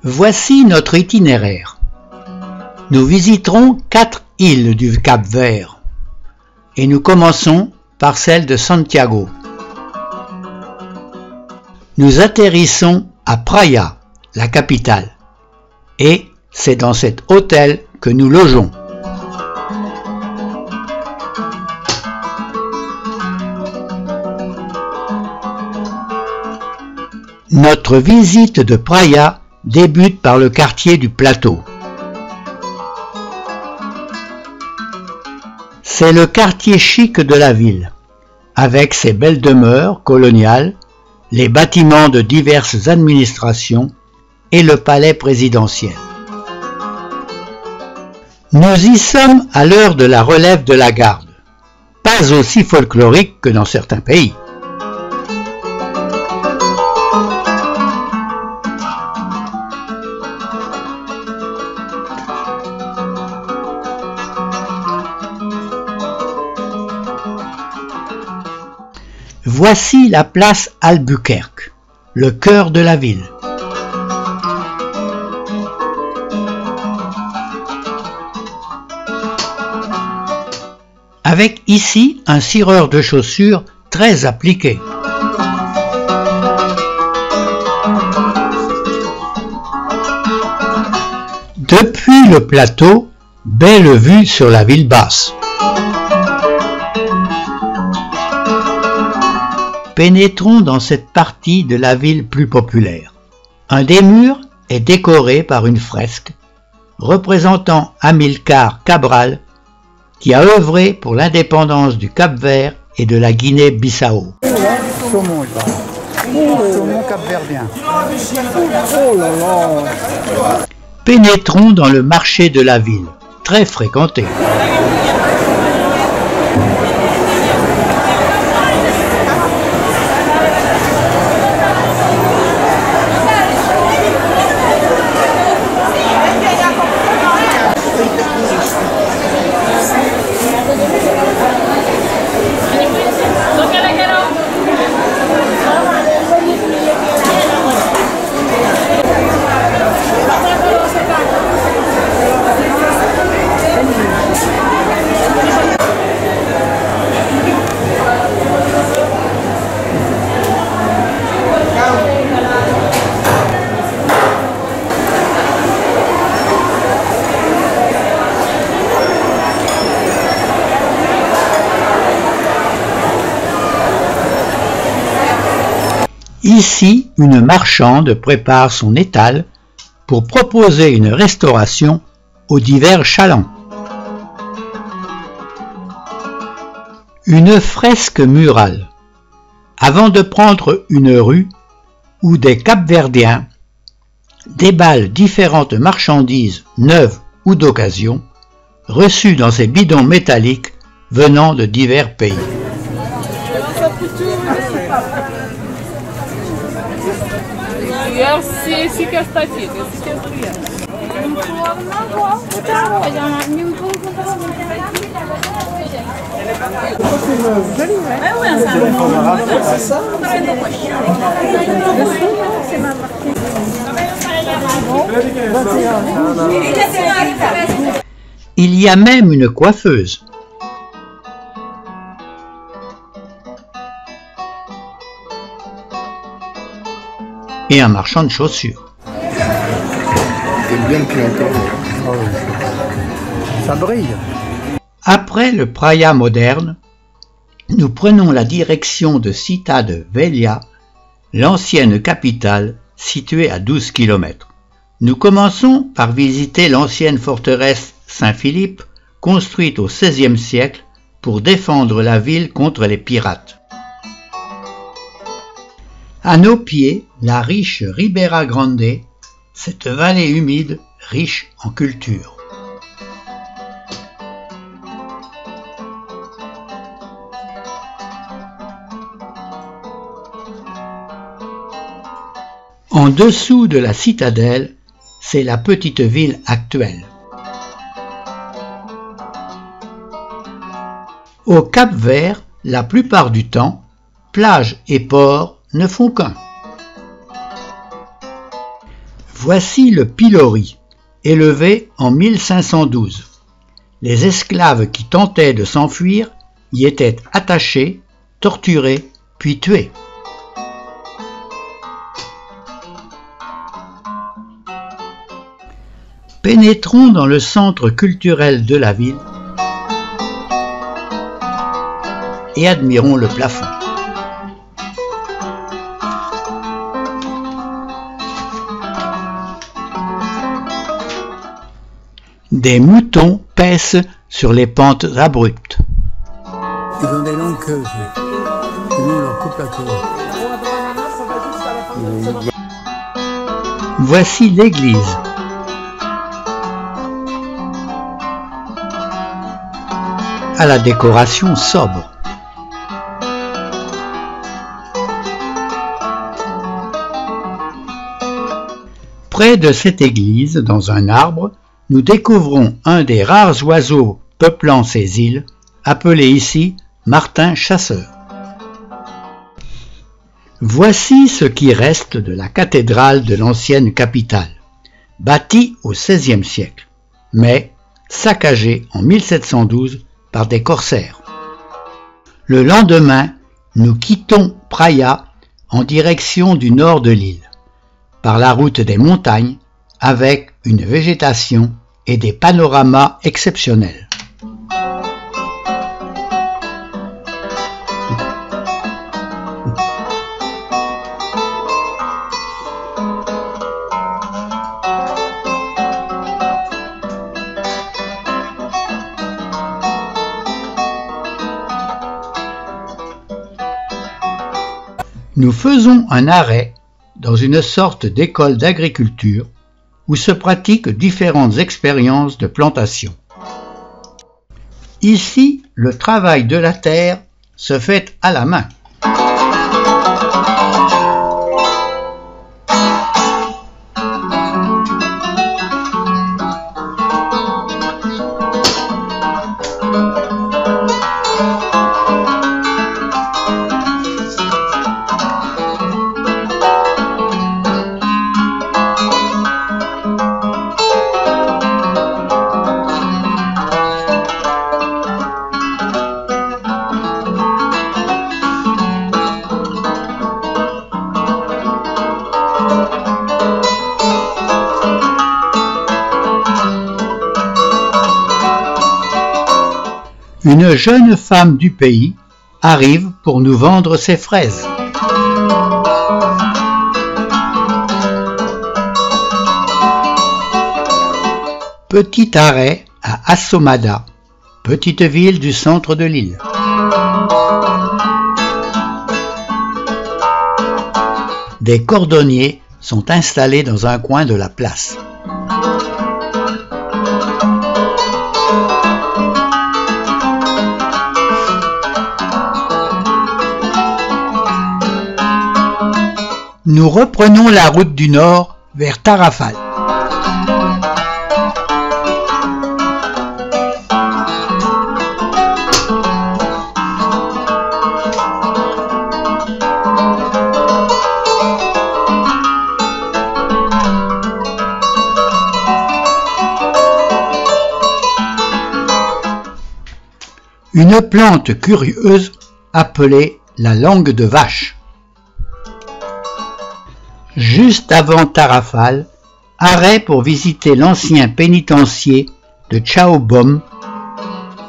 Voici notre itinéraire. Nous visiterons 4 îles du Cap-Vert et nous commençons par celle de Santiago. Nous atterrissons à Praia, la capitale, et c'est dans cet hôtel que nous logeons. Notre visite de Praia débute par le quartier du Plateau. C'est le quartier chic de la ville, avec ses belles demeures coloniales, les bâtiments de diverses administrations et le palais présidentiel. Nous y sommes à l'heure de la relève de la garde, pas aussi folklorique que dans certains pays. Voici la place Albuquerque, le cœur de la ville. Avec ici un cireur de chaussures très appliqué. Depuis le plateau, belle vue sur la ville basse. Pénétrons dans cette partie de la ville plus populaire. Un des murs est décoré par une fresque représentant Amilcar Cabral qui a œuvré pour l'indépendance du Cap-Vert et de la Guinée-Bissau. Saumon capverdien. Pénétrons dans le marché de la ville, très fréquenté. Ici, une marchande prépare son étal pour proposer une restauration aux divers chalands. Une fresque murale. Avant de prendre une rue où des Capverdiens déballent différentes marchandises neuves ou d'occasion, reçues dans ces bidons métalliques venant de divers pays. Il y a même une coiffeuse. Et un marchand de chaussures. Ça brille. Après le Praia moderne, nous prenons la direction de Ciudad Vella, l'ancienne capitale située à 12 km. Nous commençons par visiter l'ancienne forteresse Saint-Philippe, construite au XVIe siècle pour défendre la ville contre les pirates. À nos pieds, la riche Ribera Grande, cette vallée humide riche en culture. En dessous de la citadelle, c'est la petite ville actuelle. Au Cap-Vert, la plupart du temps, plage et port ne font qu'un. Voici le pilori, élevé en 1512. Les esclaves qui tentaient de s'enfuir y étaient attachés, torturés, puis tués. Pénétrons dans le centre culturel de la ville et admirons le plafond. Des moutons paissent sur les pentes abruptes. Ils ont des longues queues. Et nous, on leur coupe la queue. Voici l'église. À la décoration sobre. Près de cette église, dans un arbre, nous découvrons un des rares oiseaux peuplant ces îles, appelé ici martin chasseur. Voici ce qui reste de la cathédrale de l'ancienne capitale, bâtie au XVIe siècle, mais saccagée en 1712 par des corsaires. Le lendemain, nous quittons Praia en direction du nord de l'île, par la route des montagnes, avec une végétation et des panoramas exceptionnels. Nous faisons un arrêt dans une sorte d'école d'agriculture où se pratiquent différentes expériences de plantation. Ici, le travail de la terre se fait à la main. Une jeune femme du pays arrive pour nous vendre ses fraises. Petit arrêt à Assomada, petite ville du centre de l'île. Des cordonniers sont installés dans un coin de la place. Nous reprenons la route du nord vers Tarrafal. Une plante curieuse appelée la langue de vache. Juste avant Tarrafal, arrêt pour visiter l'ancien pénitencier de Chaobom.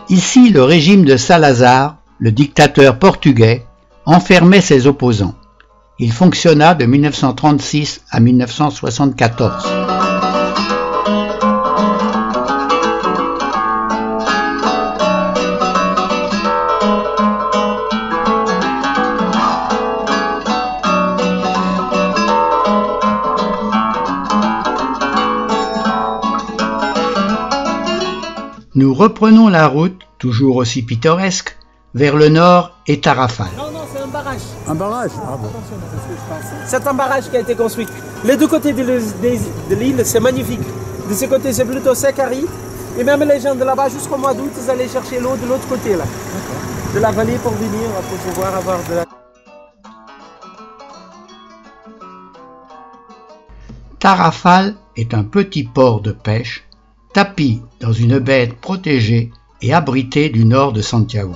Ici, le régime de Salazar, le dictateur portugais, enfermait ses opposants. Il fonctionna de 1936 à 1974. Nous reprenons la route, toujours aussi pittoresque, vers le nord et Tarrafal. Non, c'est un barrage. Un barrage? Ah bon. C'est un barrage qui a été construit. Les deux côtés de l'île, c'est magnifique. De ce côté, c'est plutôt sec, aride. Et même les gens de là-bas, jusqu'au mois d'août, ils allaient chercher l'eau de l'autre côté, là. De la vallée pour venir, pour pouvoir avoir de la... Tarrafal est un petit port de pêche, tapi dans une baie protégée et abrité du nord de Santiago.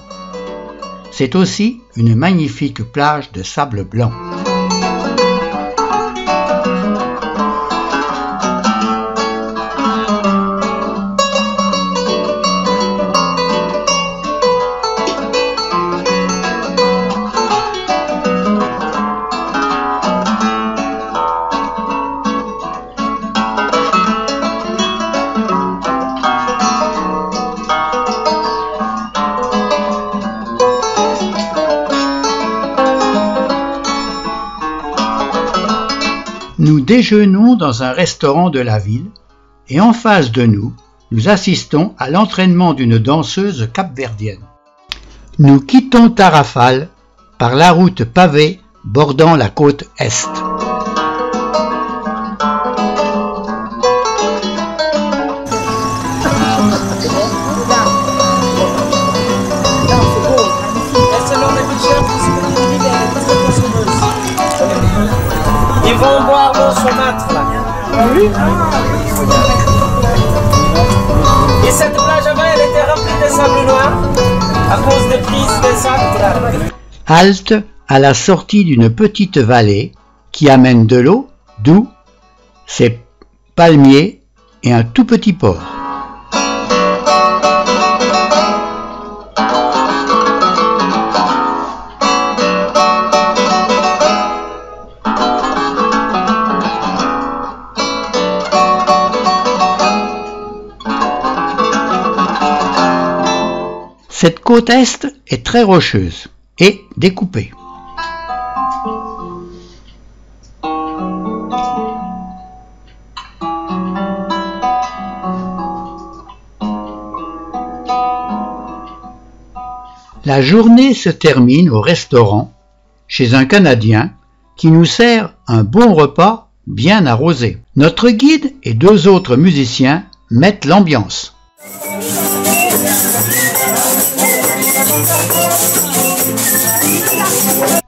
C'est aussi une magnifique plage de sable blanc. Nous déjeunons dans un restaurant de la ville et en face de nous, nous assistons à l'entraînement d'une danseuse capverdienne. Nous quittons Tarrafal par la route pavée bordant la côte est. Ils vont boire l'eau saumâtre là. Oui. Et cette plage avant, elle était remplie de sable noir à cause des prises des sables là. Halte à la sortie d'une petite vallée qui amène de l'eau, d'où ses palmiers et un tout petit port. Cette côte est est très rocheuse et découpée. La journée se termine au restaurant chez un Canadien qui nous sert un bon repas bien arrosé. Notre guide et deux autres musiciens mettent l'ambiance.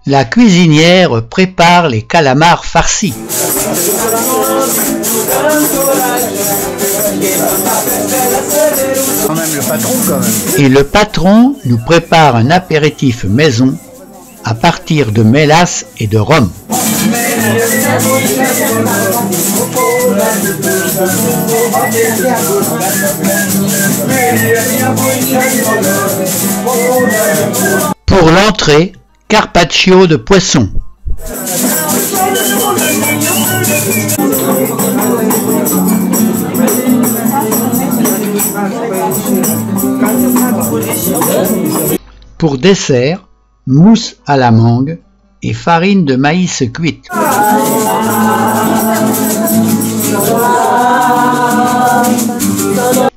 La cuisinière prépare les calamars farcis. Quand même le patron quand même. Et le patron nous prépare un apéritif maison à partir de mélasse et de rhum. Pour l'entrée, carpaccio de poisson. Pour dessert, mousse à la mangue et farine de maïs cuite.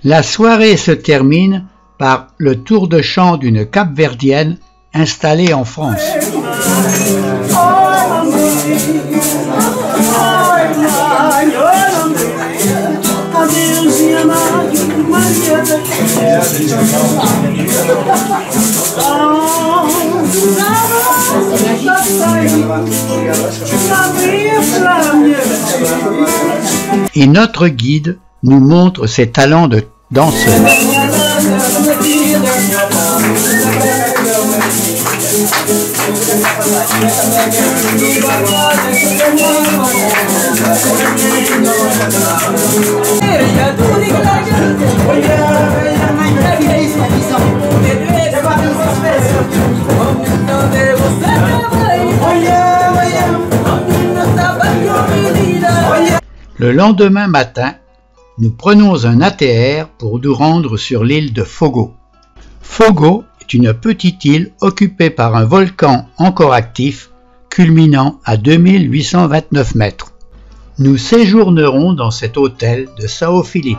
La soirée se termine par le tour de chant d'une capverdienne installée en France. Et notre guide nous montre ses talents de danseur. Le lendemain matin, nous prenons un ATR pour nous rendre sur l'île de Fogo. Fogo est une petite île occupée par un volcan encore actif, culminant à 2829 mètres. Nous séjournerons dans cet hôtel de São Filipe.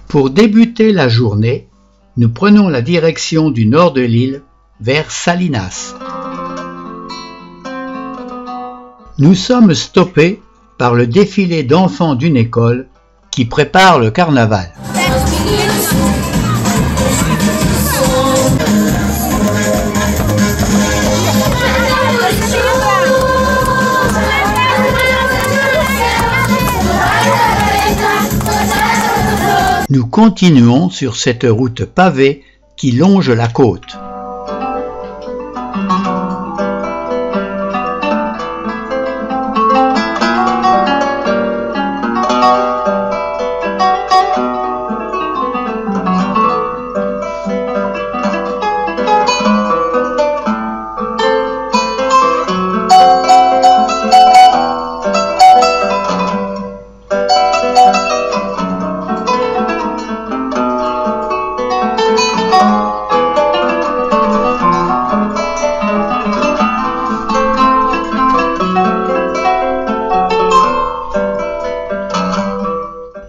Pour débuter la journée, nous prenons la direction du nord de l'île vers Salinas. Nous sommes stoppés par le défilé d'enfants d'une école qui prépare le carnaval. Nous continuons sur cette route pavée qui longe la côte.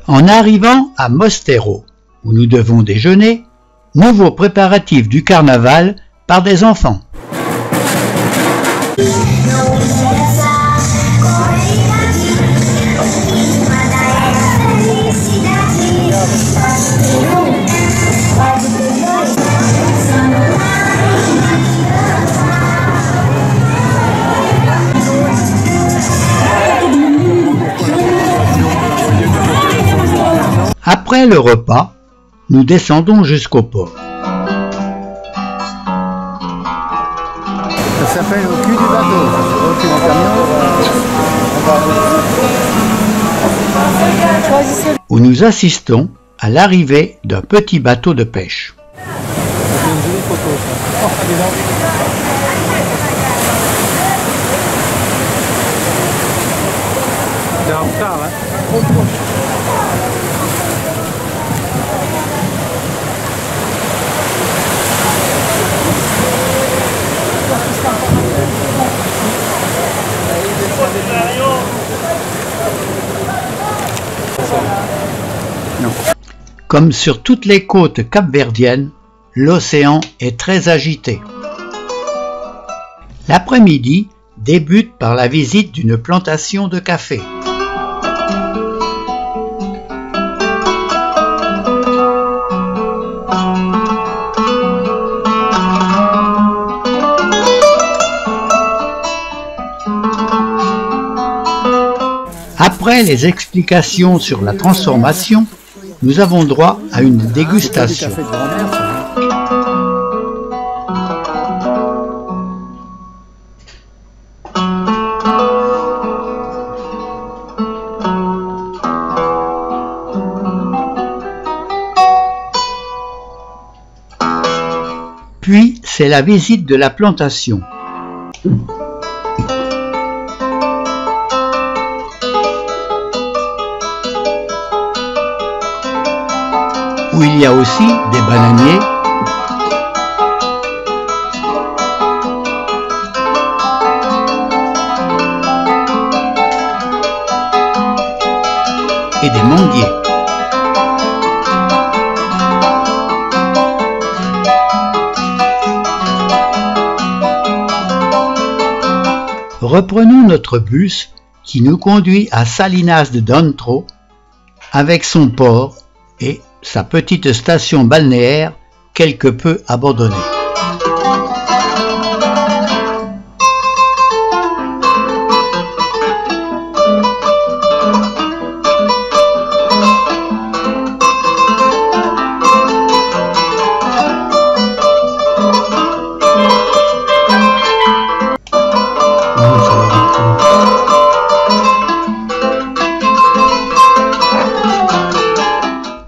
En arrivant à Mostero, où nous devons déjeuner, nouveaux préparatifs du carnaval par des enfants. Après le repas, nous descendons jusqu'au port. Ça s'appelle au cul du bateau. Au cul du camion. Où nous assistons à l'arrivée d'un petit bateau de pêche. C'est une jolie photo, ça. Il est en retard, hein. Comme sur toutes les côtes capverdiennes, l'océan est très agité. L'après-midi débute par la visite d'une plantation de café. Après les explications sur la transformation, nous avons droit à une dégustation. Puis, c'est la visite de la plantation. Où il y a aussi des bananiers, et des manguiers. Reprenons notre bus qui nous conduit à Salinas de Dentro avec son port et sa petite station balnéaire quelque peu abandonnée.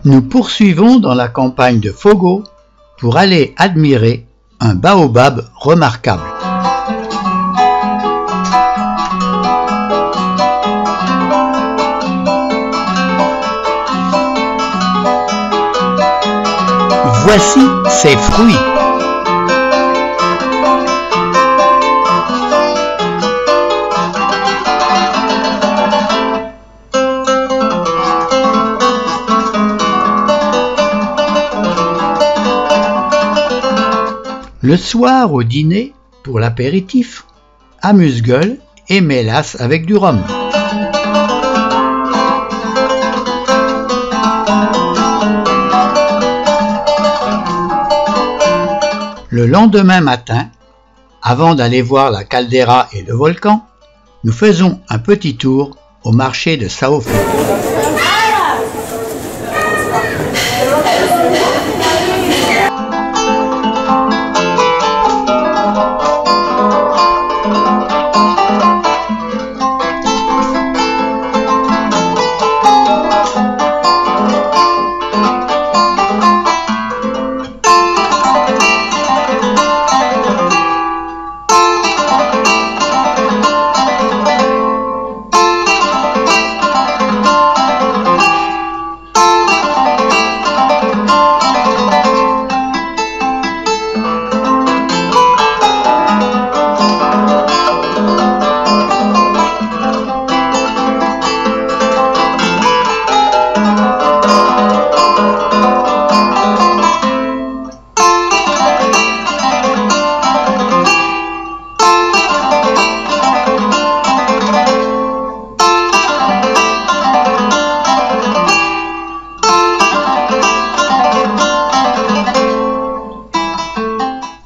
Nous poursuivons dans la campagne de Fogo pour aller admirer un baobab remarquable. Voici ses fruits. Le soir au dîner, pour l'apéritif, amuse-gueule et mélasse avec du rhum. Le lendemain matin, avant d'aller voir la caldeira et le volcan, nous faisons un petit tour au marché de Sao Fé.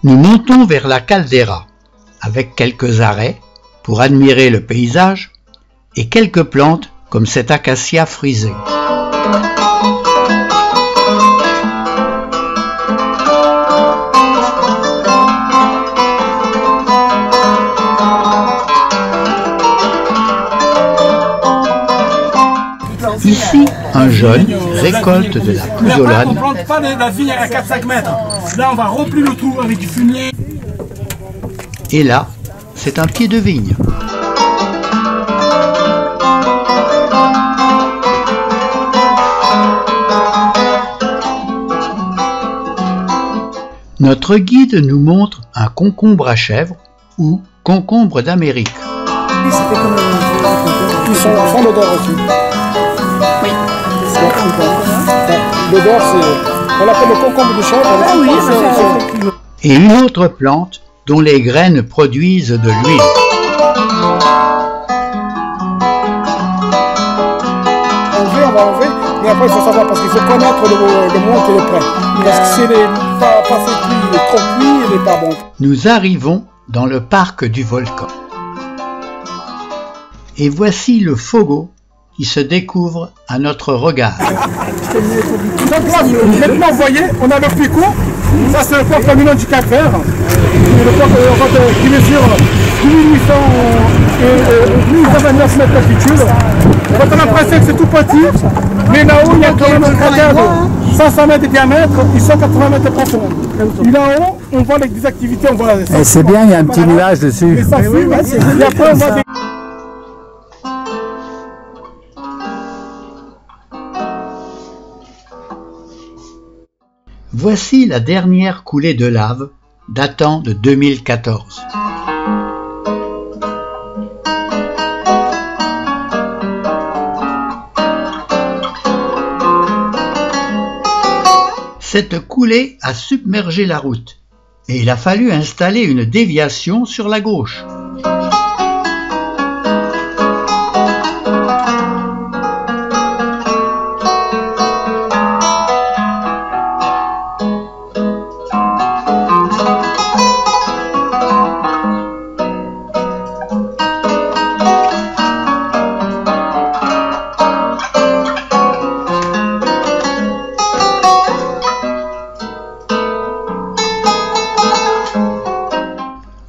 Nous montons vers la caldeira, avec quelques arrêts pour admirer le paysage et quelques plantes comme cet acacia frisé. Ici, un jeune récolte de la pouzzolane. On ne plante pas la vigne à 4-5 mètres. Là, on va remplir le trou avec du fumier. Et là, c'est un pied de vigne. Notre guide nous montre un concombre à chèvre ou concombre d'Amérique. Ils sont sans l'odeur aussi. Oui. L'odeur, on l'appelle le concombre de chèvre. Ah oui, et une autre plante dont les graines produisent de l'huile. On va enlever, mais après il faut savoir parce qu'il faut connaître le moment qui est prêt. Parce que si il n'est pas passé cuit, il est trop cuit, il n'est pas bon. Nous arrivons dans le parc du volcan. Et voici le fogo qui se découvre à notre regard. Donc là, maintenant vous voyez, on a le picot. Ça c'est le point communal du calcaire. Le point qui mesure 1829 mètres d'altitude. On a l'impression que c'est tout petit, mais là-haut il y a quand même un cratère de 500 mètres de diamètre et 180 mètres de profond. Et là-haut, on voit les activités, on voit Et c'est bien, il y a un petit nuage dessus. Et ça fume, et après on voit des... Voici la dernière coulée de lave datant de 2014. Cette coulée a submergé la route et il a fallu installer une déviation sur la gauche.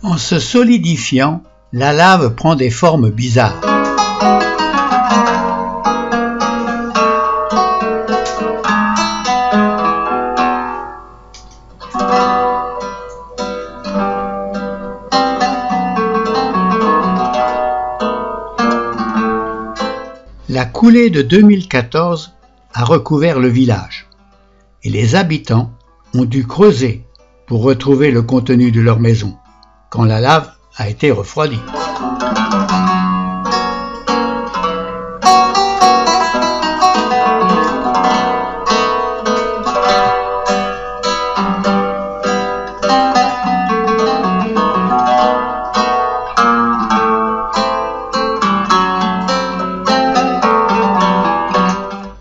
En se solidifiant, la lave prend des formes bizarres. La coulée de 2014 a recouvert le village et les habitants ont dû creuser pour retrouver le contenu de leur maison quand la lave a été refroidie.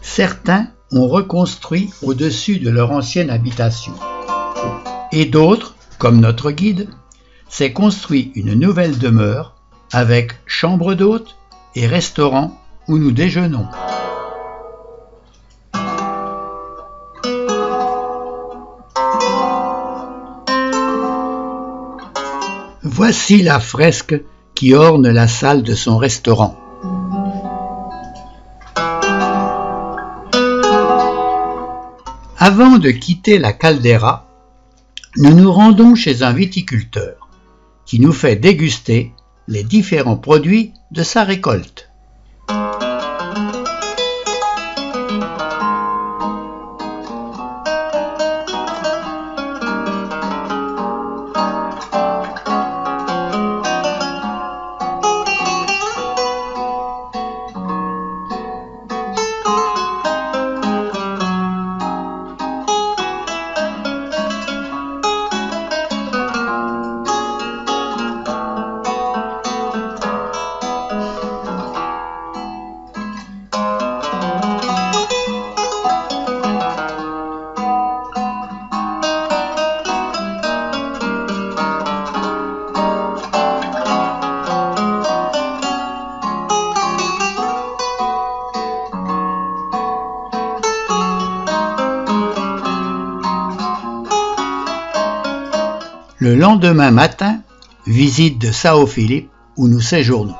Certains ont reconstruit au-dessus de leur ancienne habitation et d'autres, comme notre guide, s'est construit une nouvelle demeure avec chambre d'hôte et restaurant où nous déjeunons. Voici la fresque qui orne la salle de son restaurant. Avant de quitter la caldeira, nous nous rendons chez un viticulteur qui nous fait déguster les différents produits de sa récolte. Le lendemain matin, visite de São Filipe où nous séjournons.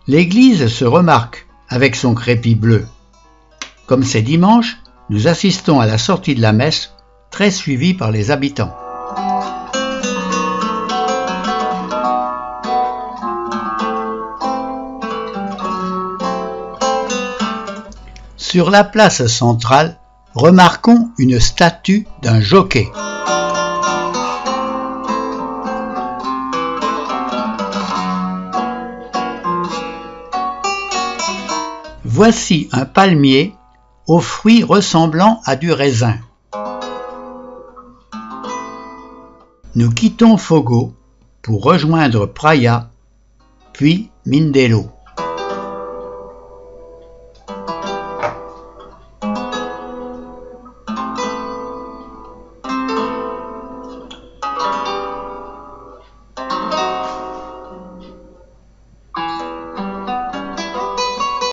L'église se remarque avec son crépi bleu. Comme c'est dimanche, nous assistons à la sortie de la messe, très suivie par les habitants. Sur la place centrale, remarquons une statue d'un jockey. Voici un palmier aux fruits ressemblant à du raisin. Nous quittons Fogo pour rejoindre Praia, puis Mindelo.